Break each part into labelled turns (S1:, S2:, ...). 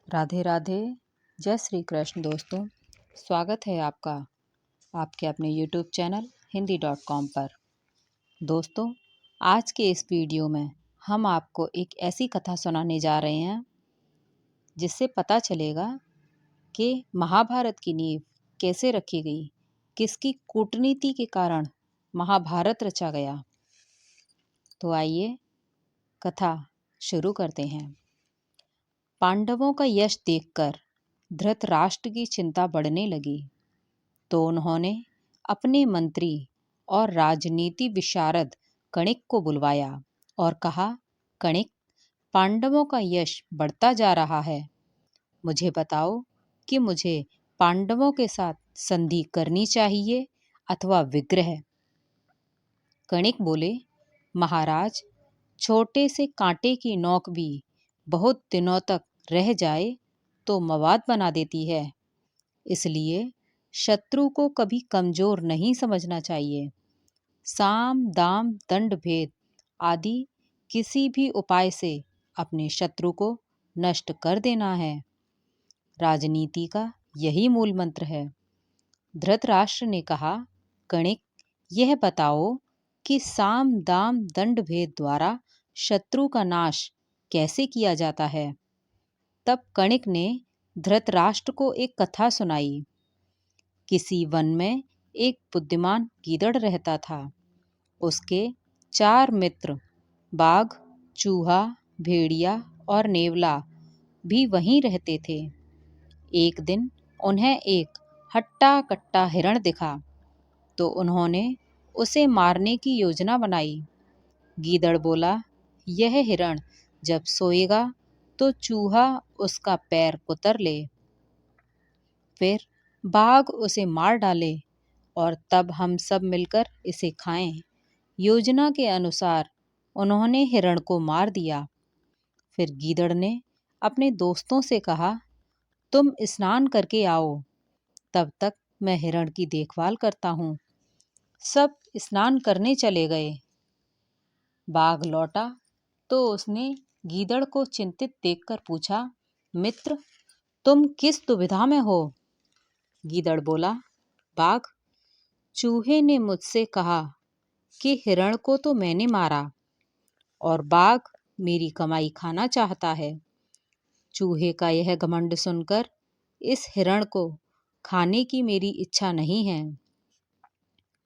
S1: राधे राधे। जय श्री कृष्ण दोस्तों। स्वागत है आपका आपके अपने YouTube चैनल हिंदी.com पर। दोस्तों, आज के इस वीडियो में हम आपको एक ऐसी कथा सुनाने जा रहे हैं जिससे पता चलेगा कि महाभारत की नींव कैसे रखी गई, किसकी कूटनीति के कारण महाभारत रचा गया। तो आइए कथा शुरू करते हैं। पांडवों का यश देखकर धृतराष्ट्र की चिंता बढ़ने लगी, तो उन्होंने अपने मंत्री और राजनीति विशारद कणिक को बुलवाया और कहा, कणिक, पांडवों का यश बढ़ता जा रहा है। मुझे बताओ कि मुझे पांडवों के साथ संधि करनी चाहिए अथवा विग्रह। कणिक बोले, महाराज, छोटे से कांटे की नोक भी बहुत दिनों तक रह जाए तो मवाद बना देती है। इसलिए शत्रु को कभी कमजोर नहीं समझना चाहिए। साम दाम दंड भेद आदि किसी भी उपाय से अपने शत्रु को नष्ट कर देना है। राजनीति का यही मूल मंत्र है। धृतराष्ट्र ने कहा, कणिक, यह बताओ कि साम दाम दंड भेद द्वारा शत्रु का नाश कैसे किया जाता है। तब कणिक ने धृतराष्ट्र को एक कथा सुनाई। किसी वन में एक बुद्धिमान गीदड़ रहता था। उसके 4 मित्र बाघ, चूहा, भेड़िया और नेवला भी वहीं रहते थे। एक दिन उन्हें एक हट्टा कट्टा हिरण दिखा, तो उन्होंने उसे मारने की योजना बनाई। गीदड़ बोला, यह हिरण जब सोएगा तो चूहा उसका पैर कुतर ले, फिर बाघ उसे मार डाले और तब हम सब मिलकर इसे खाएं। योजना के अनुसार उन्होंने हिरण को मार दिया। फिर गीदड़ ने अपने दोस्तों से कहा, तुम स्नान करके आओ, तब तक मैं हिरण की देखभाल करता हूँ। सब स्नान करने चले गए। बाघ लौटा तो उसने गीदड़ को चिंतित देखकर पूछा, मित्र, तुम किस दुविधा में हो? गीदड़ बोला, बाघ, चूहे ने मुझसे कहा कि हिरण को तो मैंने मारा और बाघ मेरी कमाई खाना चाहता है। चूहे का यह घमंड सुनकर इस हिरण को खाने की मेरी इच्छा नहीं है।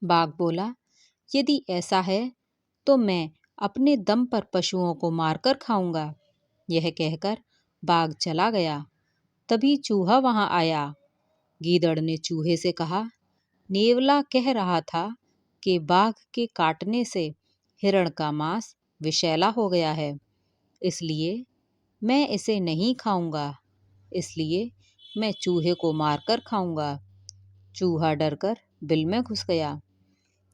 S1: बाघ बोला, यदि ऐसा है तो मैं अपने दम पर पशुओं को मारकर खाऊंगा। यह कहकर बाघ चला गया। तभी चूहा वहां आया। गीदड़ ने चूहे से कहा, नेवला कह रहा था कि बाघ के काटने से हिरण का मांस विषैला हो गया है, इसलिए मैं इसे नहीं खाऊंगा। इसलिए मैं चूहे को मारकर खाऊंगा। चूहा डरकर बिल में घुस गया।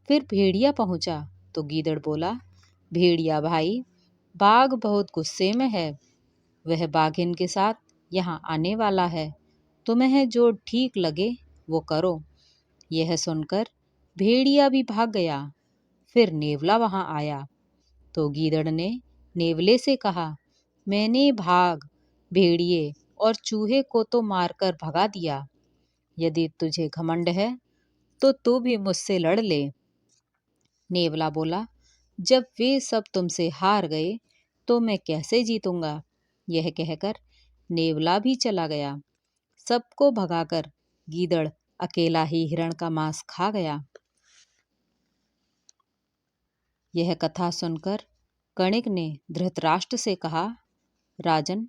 S1: फिर भेड़िया पहुंचा तो गीदड़ बोला, भेड़िया भाई, बाघ बहुत गुस्से में है। वह बाघिन के साथ यहाँ आने वाला है। तुम्हें जो ठीक लगे वो करो। यह सुनकर भेड़िया भी भाग गया। फिर नेवला वहां आया तो गीदड़ ने नेवले से कहा, मैंने भाग, भेड़िए और चूहे को तो मारकर भगा दिया। यदि तुझे घमंड है तो तू भी मुझसे लड़ ले। नेवला बोला, जब वे सब तुमसे हार गए तो मैं कैसे जीतूंगा। यह कहकर नेवला भी चला गया। सबको भगाकर गीदड़ अकेला ही हिरण का मांस खा गया। यह कथा सुनकर कणिक ने धृतराष्ट्र से कहा, राजन,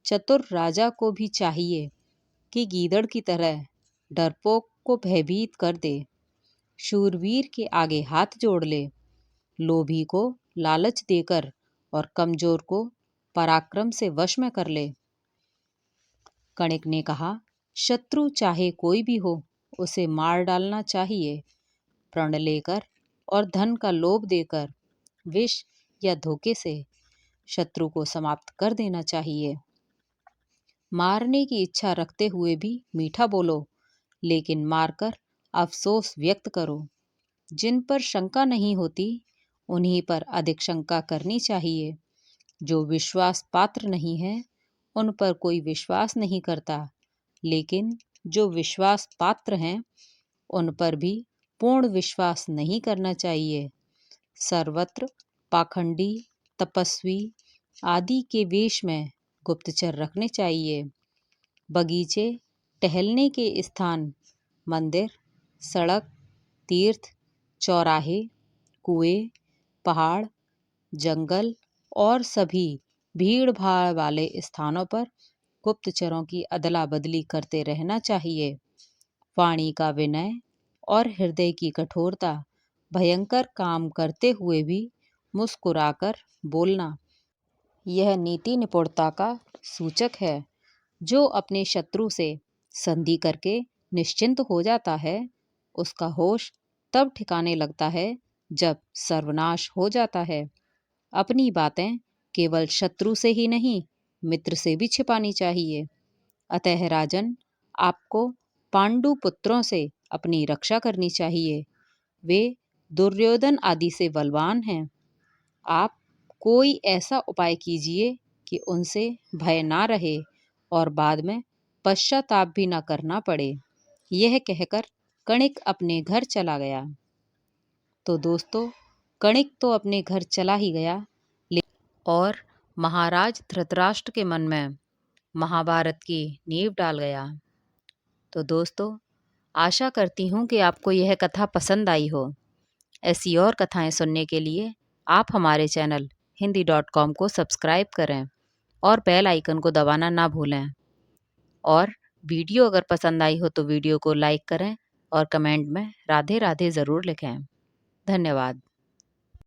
S1: चतुर राजा को भी चाहिए कि गीदड़ की तरह डरपोक को भयभीत कर दे, शूरवीर के आगे हाथ जोड़ ले, लोभी को लालच देकर और कमजोर को पराक्रम से वश में कर ले। कणिक ने कहा, शत्रु चाहे कोई भी हो, उसे मार डालना चाहिए। प्रण लेकर और धन का लोभ देकर, विष या धोखे से शत्रु को समाप्त कर देना चाहिए। मारने की इच्छा रखते हुए भी मीठा बोलो, लेकिन मारकर अफसोस व्यक्त करो। जिन पर शंका नहीं होती उन्हीं पर अधिक शंका करनी चाहिए। जो विश्वास पात्र नहीं है उन पर कोई विश्वास नहीं करता, लेकिन जो विश्वास पात्र हैं उन पर भी पूर्ण विश्वास नहीं करना चाहिए। सर्वत्र पाखंडी, तपस्वी आदि के वेश में गुप्तचर रखने चाहिए। बगीचे, टहलने के स्थान, मंदिर, सड़क, तीर्थ, चौराहे, कुएं, पहाड़, जंगल और सभी भीड़ भाड़ वाले स्थानों पर गुप्तचरों की अदला बदली करते रहना चाहिए। वाणी का विनय और हृदय की कठोरता, भयंकर काम करते हुए भी मुस्कुराकर बोलना, यह नीति निपुणता का सूचक है। जो अपने शत्रु से संधि करके निश्चिंत हो जाता है, उसका होश तब ठिकाने लगता है जब सर्वनाश हो जाता है। अपनी बातें केवल शत्रु से ही नहीं, मित्र से भी छिपानी चाहिए। अतः राजन, आपको पांडु पुत्रों से अपनी रक्षा करनी चाहिए। वे दुर्योधन आदि से बलवान हैं। आप कोई ऐसा उपाय कीजिए कि उनसे भय ना रहे और बाद में पश्चाताप भी ना करना पड़े। यह कहकर कणिक अपने घर चला गया। तो दोस्तों, कणिक तो अपने घर चला ही गया, और महाराज धृतराष्ट्र के मन में महाभारत की नींव डाल गया। तो दोस्तों, आशा करती हूँ कि आपको यह कथा पसंद आई हो। ऐसी और कथाएं सुनने के लिए आप हमारे चैनल hindi.com को सब्सक्राइब करें और बेल आइकन को दबाना ना भूलें। और वीडियो अगर पसंद आई हो तो वीडियो को लाइक करें और कमेंट में राधे राधे ज़रूर लिखें। धन्यवाद।